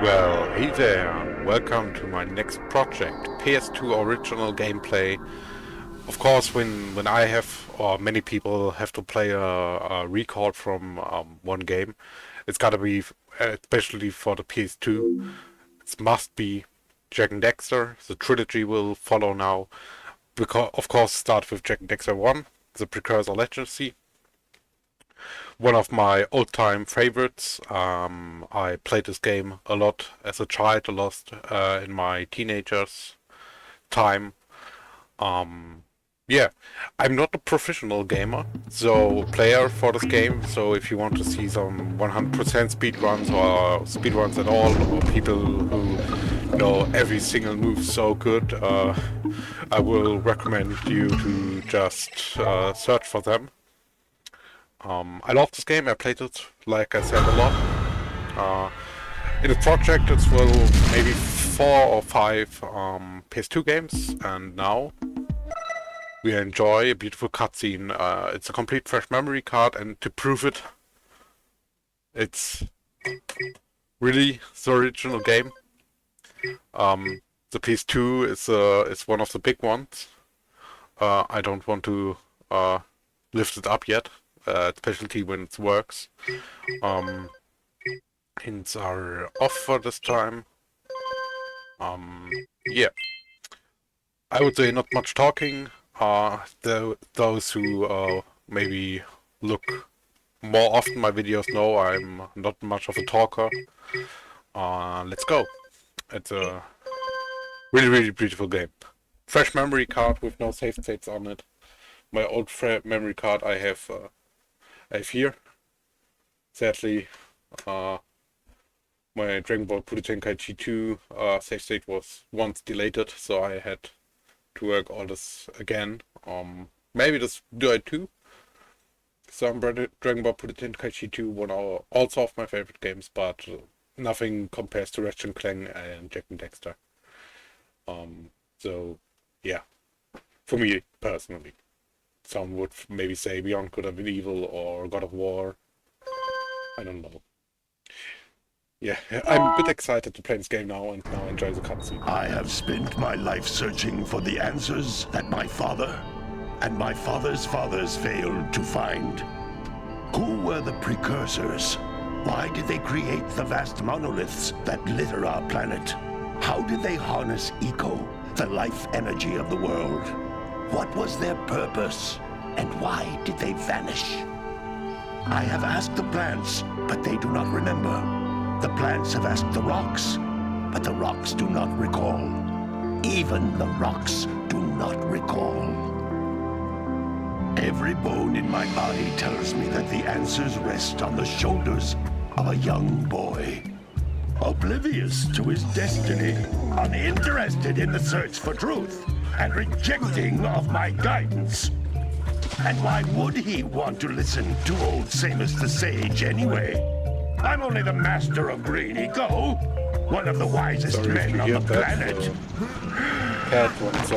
Well, hey there, welcome to my next project, PS2 original gameplay. Of course, when I have, or many people have to play a record from one game, it's gotta be, especially for the PS2, it must be Jak and Daxter. The trilogy will follow now, because of course start with Jak and Daxter 1, the precursor Legacy. One of my old-time favorites. I played this game a lot as a child, a lot in my teenagers' time. Yeah, I'm not a professional gamer, so player for this game. So if you want to see some 100% speedruns or speedruns at all, or people who know every single move so good, I will recommend you to just search for them. I love this game. I played it, like I said, a lot. In the project, it will maybe 4 or 5 PS2 games, and now we enjoy a beautiful cutscene. It's a complete fresh memory card, and to prove it, it's really the original game. The PS2 is one of the big ones. I don't want to lift it up yet. Especially when it works. Hints are off for this time. Yeah. I would say not much talking. Those who maybe look more often my videos know I'm not much of a talker. Let's go. It's a really, really beautiful game. Fresh memory card with no save states on it. My old memory card I have here. Sadly, my Dragon Ball Budokai Tenkaichi 2 save state was once deleted, so I had to work all this again. Maybe this do I too. Some Dragon Ball Budokai Tenkaichi 2, one also of my favorite games, but nothing compares to Ratchet and Clank and Jak and Daxter. So yeah, for me personally. Some would maybe say Beyond Good and Evil or God of War. I don't know. Yeah, I'm a bit excited to play this game now and now enjoy the cutscene. I have spent my life searching for the answers that my father and my father's fathers failed to find. Who were the precursors? Why did they create the vast monoliths that litter our planet? How did they harness eco, the life energy of the world? What was their purpose, and why did they vanish? I have asked the plants, but they do not remember. The plants have asked the rocks, but the rocks do not recall. Even the rocks do not recall. Every bone in my body tells me that the answers rest on the shoulders of a young boy. Oblivious to his destiny, uninterested in the search for truth, and rejecting of my guidance. And why would he want to listen to old Samus the Sage anyway? I'm only the master of green eco, one of the wisest men on the planet. Cat wants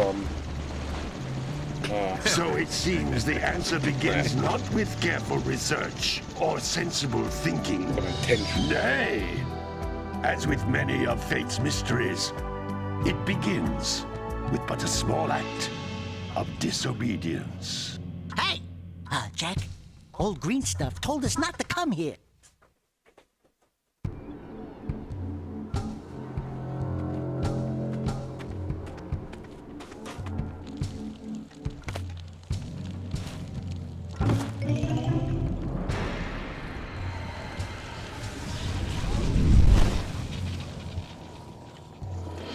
So it seems the answer begins not with careful research or sensible thinking. Nay, as with many of fate's mysteries, it begins with but a small act of disobedience. Hey! Jak, old green stuff told us not to come here.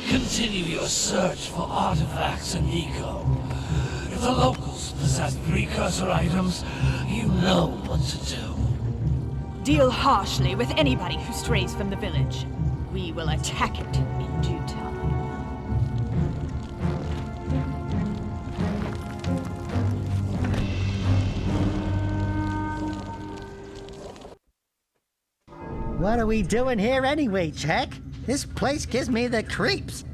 Continue your search for artifacts and eco. If the locals possess precursor items, you know what to do. Deal harshly with anybody who strays from the village. We will attack it in due time. What are we doing here anyway, Jak? This place gives me the creeps.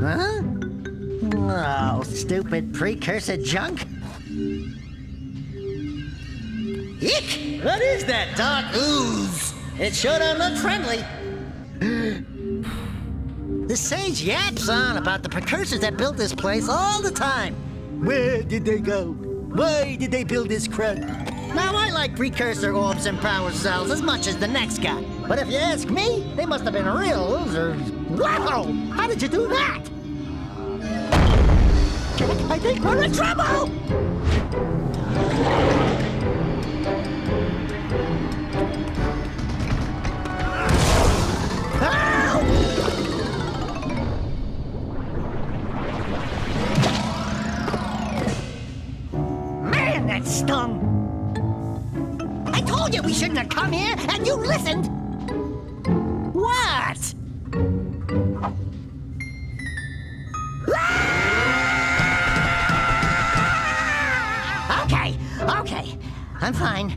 Huh? Oh, stupid precursor junk. Eek! What is that dark ooze? It sure don't look friendly. The sage yaps on about the precursors that built this place all the time. Where did they go? Why did they build this crud? Now, I like precursor orbs and power cells as much as the next guy. But if you ask me, they must have been real losers. Wow! How did you do that? I think we're in trouble! Man, that stung! I told you we shouldn't have come here, and you listened! What? Okay. I'm fine.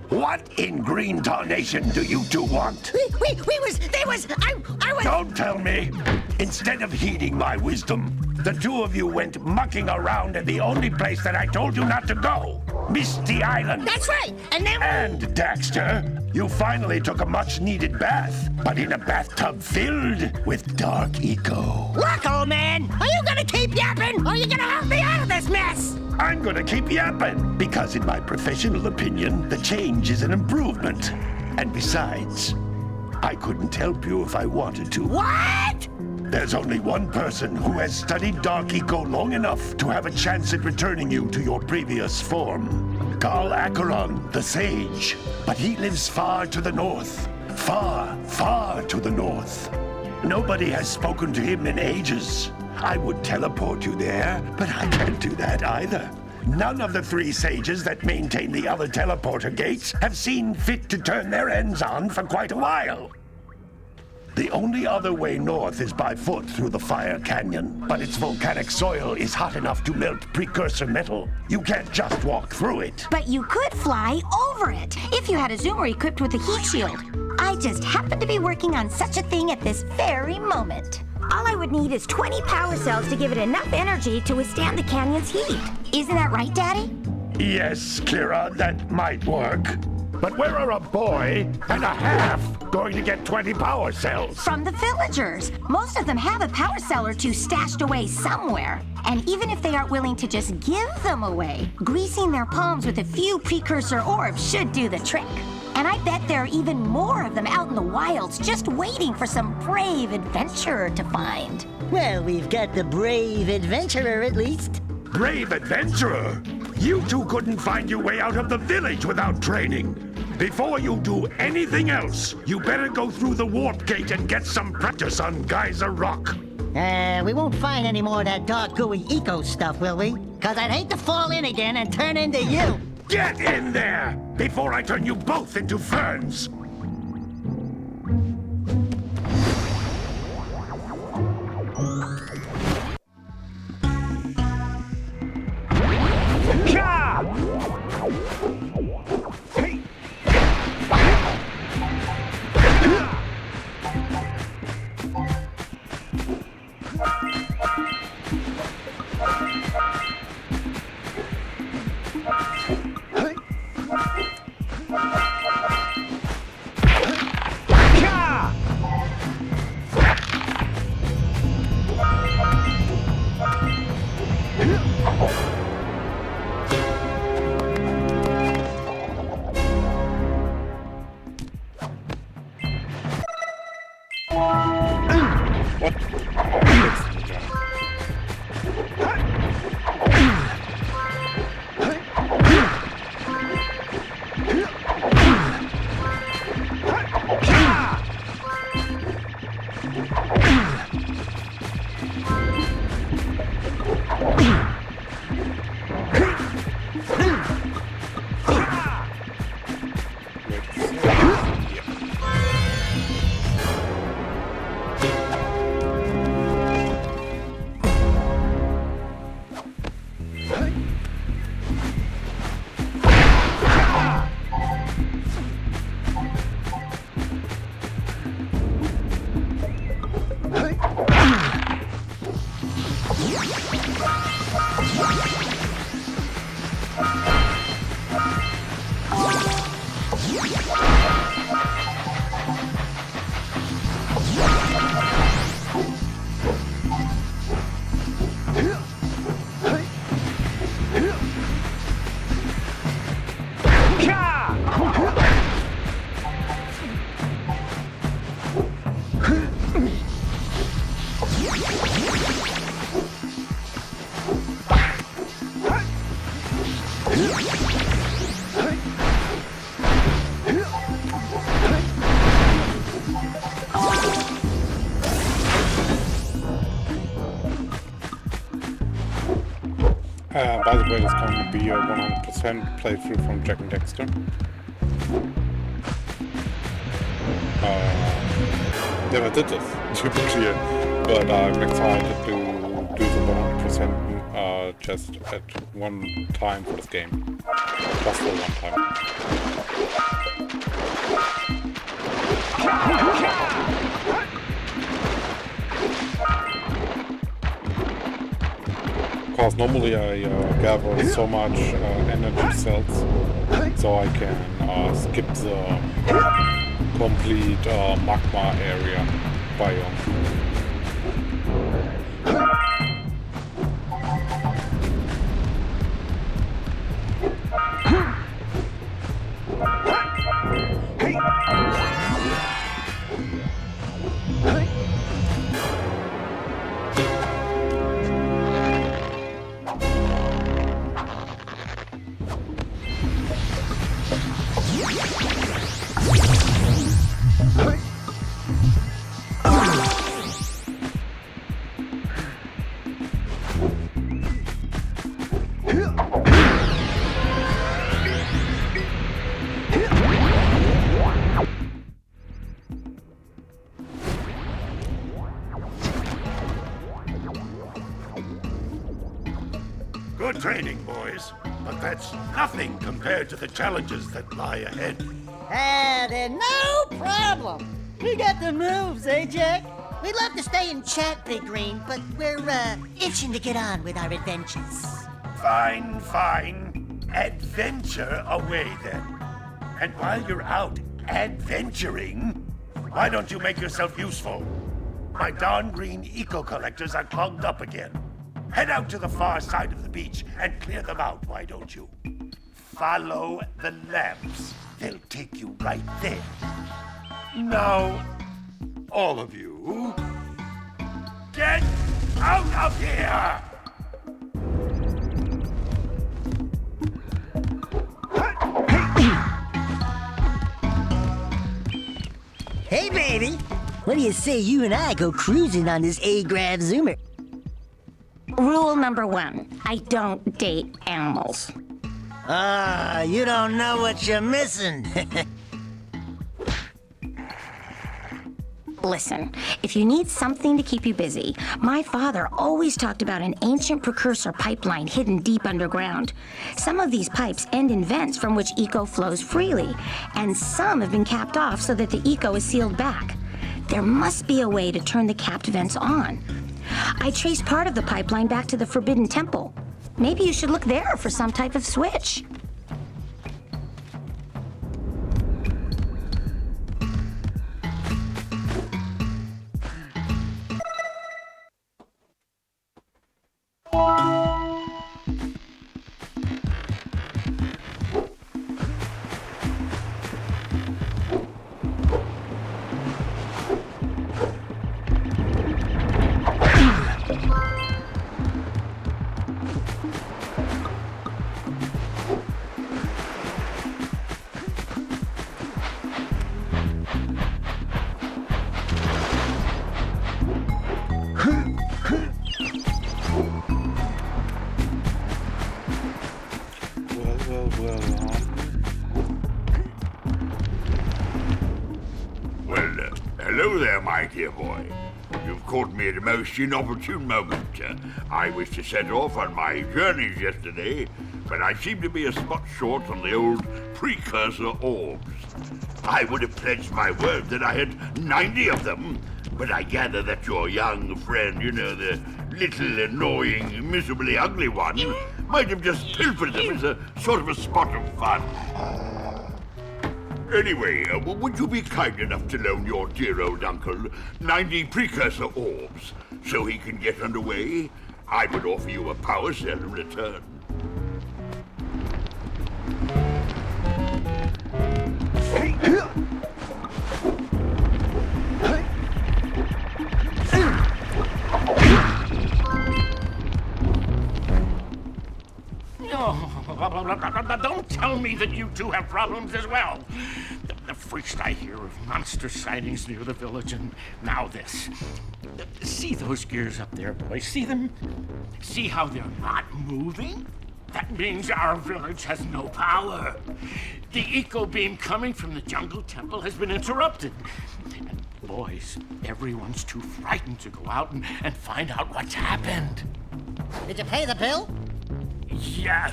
What in green tarnation do you two want? I was... Don't tell me! Instead of heeding my wisdom, the two of you went mucking around in the only place that I told you not to go. Misty Island. That's right, and then... And, Daxter, you finally took a much-needed bath, but in a bathtub filled with dark eco. Look, old man, are you gonna keep yapping, or are you gonna help me out of this mess? I'm gonna keep yapping, because in my professional opinion, the change is an improvement. And besides, I couldn't help you if I wanted to. What? There's only one person who has studied Dark Eco long enough to have a chance at returning you to your previous form. Carl Acheron, the Sage. But he lives far to the north. Far, far to the north. Nobody has spoken to him in ages. I would teleport you there, but I can't do that either. None of the three sages that maintain the other teleporter gates have seen fit to turn their ends on for quite a while. The only other way north is by foot through the Fire Canyon, but its volcanic soil is hot enough to melt precursor metal. You can't just walk through it. But you could fly over it if you had a zoomer equipped with a heat shield. I just happen to be working on such a thing at this very moment. All I would need is 20 power cells to give it enough energy to withstand the canyon's heat. Isn't that right, Daddy? Yes, Kira, that might work. But where are a boy and a half going to get 20 power cells? From the villagers. Most of them have a power cell or two stashed away somewhere. And even if they aren't willing to just give them away, greasing their palms with a few precursor orbs should do the trick. And I bet there are even more of them out in the wilds just waiting for some brave adventurer to find. Well, we've got the brave adventurer at least. Brave adventurer? You two couldn't find your way out of the village without training. Before you do anything else, you better go through the warp gate and get some practice on Geyser Rock. We won't find any more of that dark gooey eco stuff, will we? 'Cause I'd hate to fall in again and turn into you. Get in there before I turn you both into ferns. By the way, this going to be a 100% playthrough from Jak and Daxter. Never did this, to be clear, but I'm excited to do the 100% just at one time for this game. Just for one time. Because normally I gather so much energy cells, so I can skip the complete magma area biome. Good training, boys, but that's nothing compared to the challenges that lie ahead. Then no problem. We got the moves, eh, Jack? We'd love to stay and chat, Big Green, but we're, itching to get on with our adventures. Fine, fine. Adventure away, then. And while you're out adventuring, why don't you make yourself useful? My darn green eco-collectors are clogged up again. Head out to the far side of the beach and clear them out, why don't you? Follow the lamps. They'll take you right there. Now, all of you, get out of here! Hey, baby. What do you say you and I go cruising on this A-Grav Zoomer? Rule number 1, I don't date animals. You don't know what you're missing. Listen, if you need something to keep you busy, my father always talked about an ancient precursor pipeline hidden deep underground. Some of these pipes end in vents from which eco flows freely, and some have been capped off so that the eco is sealed back. There must be a way to turn the capped vents on. I traced part of the pipeline back to the Forbidden Temple. Maybe you should look there for some type of switch. Hello there, my dear boy. You've caught me at a most inopportune moment. I was to set off on my journeys yesterday, but I seem to be a spot short on the old precursor orbs. I would have pledged my word that I had 90 of them, But I gather that your young friend, you know, the little annoying, miserably ugly one, might have just pilfered them as a sort of a spot of fun. Anyway, would you be kind enough to loan your dear old uncle 90 precursor orbs so he can get underway? I would offer you a power cell in return. Don't tell me that you two have problems as well. The first I hear of monster sightings near the village, and now this. See those gears up there, boys? See them? See how they're not moving? That means our village has no power. The eco beam coming from the jungle temple has been interrupted. And boys, everyone's too frightened to go out and find out what's happened. Did you pay the bill? Yeah.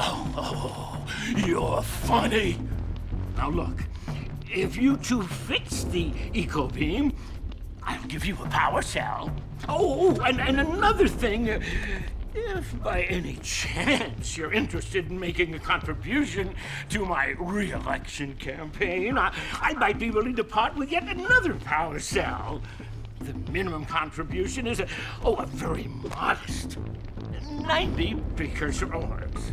Oh, you're funny. Now look, if you two fix the eco beam, I'll give you a power cell. Oh, and another thing, if by any chance you're interested in making a contribution to my re-election campaign, I might be willing to part with yet another power cell. The minimum contribution is a very modest 90 precursor orbs.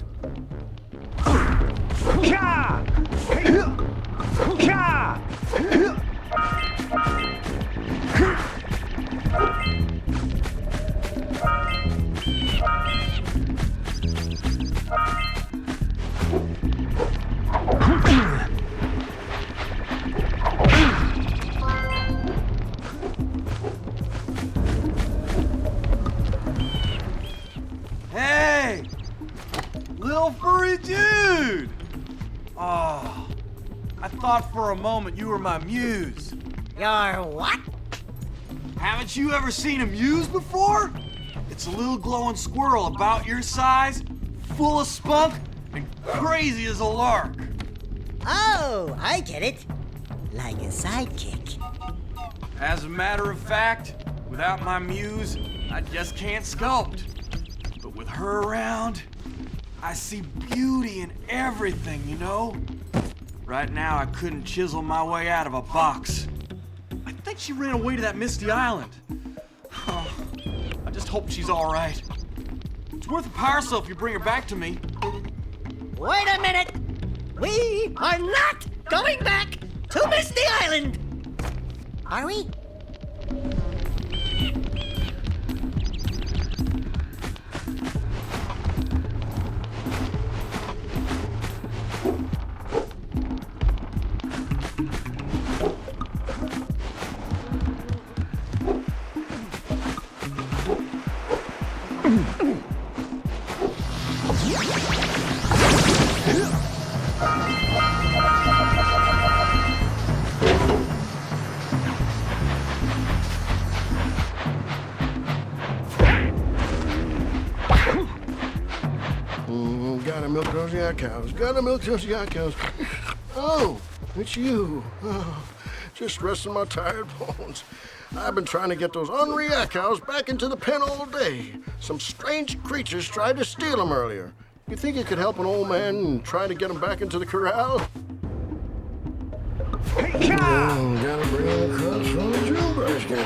Hey! Little furry dude! Oh, I thought for a moment you were my muse. Your what? Haven't you ever seen a muse before? It's a little glowing squirrel about your size, full of spunk, and crazy as a lark. Oh, I get it. Like a sidekick. As a matter of fact, without my muse, I just can't sculpt. But with her around, I see beauty in everything, you know? Right now, I couldn't chisel my way out of a box. I think she ran away to that misty island. Oh, I just hope she's all right. It's worth a power cell if you bring her back to me. Wait a minute! We are not going back to Misty Island! Are we? Gotta milk those yak cows. Gotta milk those yak cows. Oh, it's you. Oh, just resting my tired bones. I've been trying to get those ornery yak cows back into the pen all day. Some strange creatures tried to steal them earlier. You think you could help an old man and try to get them back into the corral? Oh, gotta bring them across from the June basket.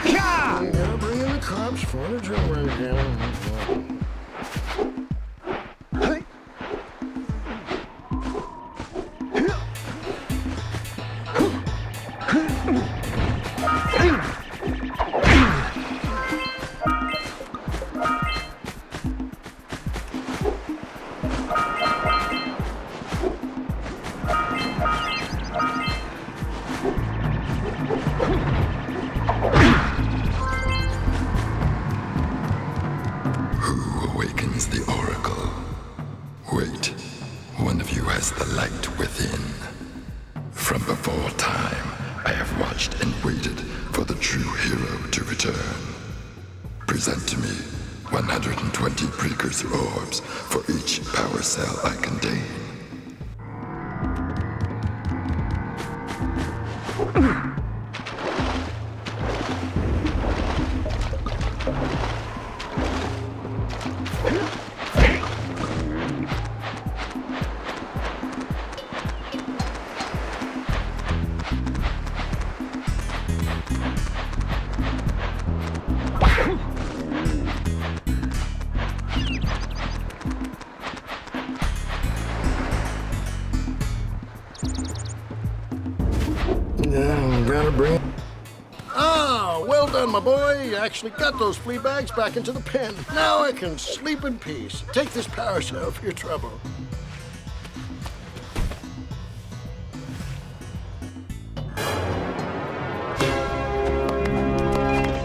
Yeah, bring in the cops for the drummer again. Hey. Who awakens the oracle? Wait, one of you has the light within. From before time, I have watched and waited for the true hero to return. Present to me 120 precursor orbs for each power cell I contain. Yeah, gotta bring. Ah, well done, my boy. You actually got those flea bags back into the pen. Now I can sleep in peace. Take this power cell for your trouble.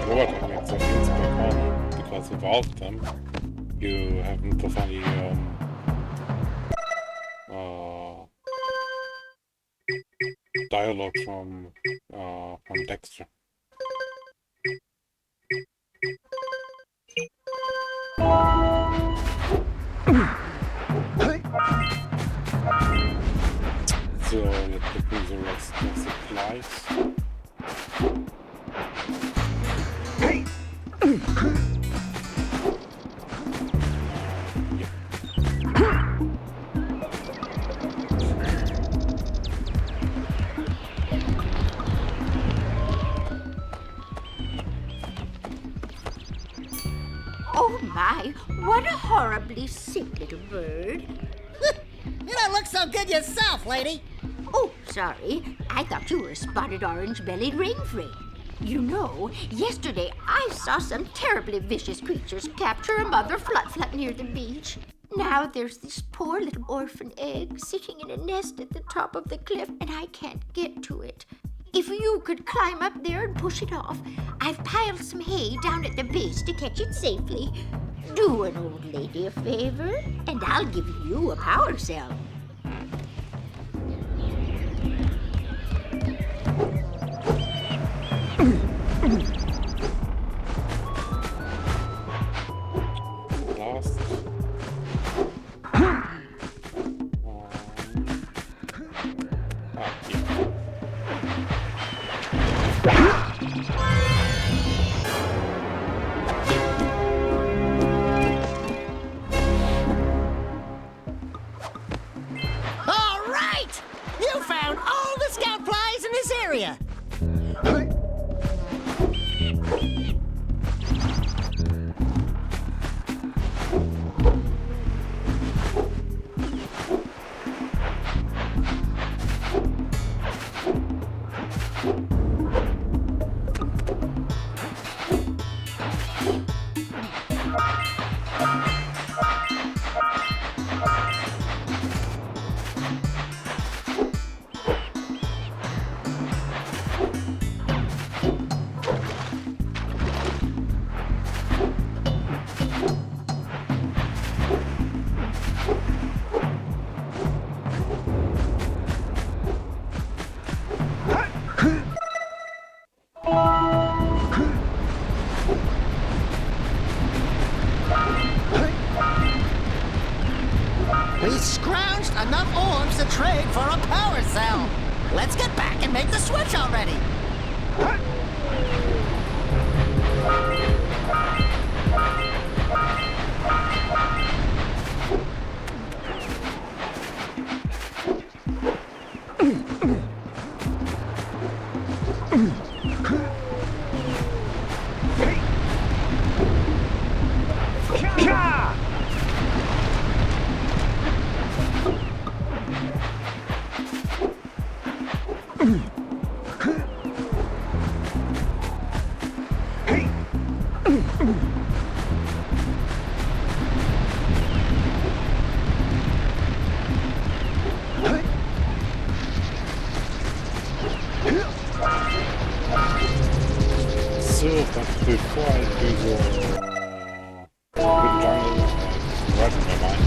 Robot makes the things back home because without them, you haven't the funny dialogue from Daxter. So let's put the rest of supplies. Oh my, what a horribly sick little bird. You don't look so good yourself, lady. Oh, sorry. I thought you were a spotted orange-bellied rainfrey. You know, yesterday I saw some terribly vicious creatures capture a mother flut-flut near the beach. Now there's this poor little orphan egg sitting in a nest at the top of the cliff, and I can't get to it. If you could climb up there and push it off, I've piled some hay down at the base to catch it safely. Do an old lady a favor, and I'll give you a power cell. Last. All right! You found all the scout flies in this area. We scrounged enough orbs to trade for a power cell. Let's get back and make the switch already. never mind.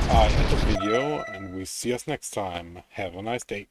I end the video and we see us next time. Have a nice day.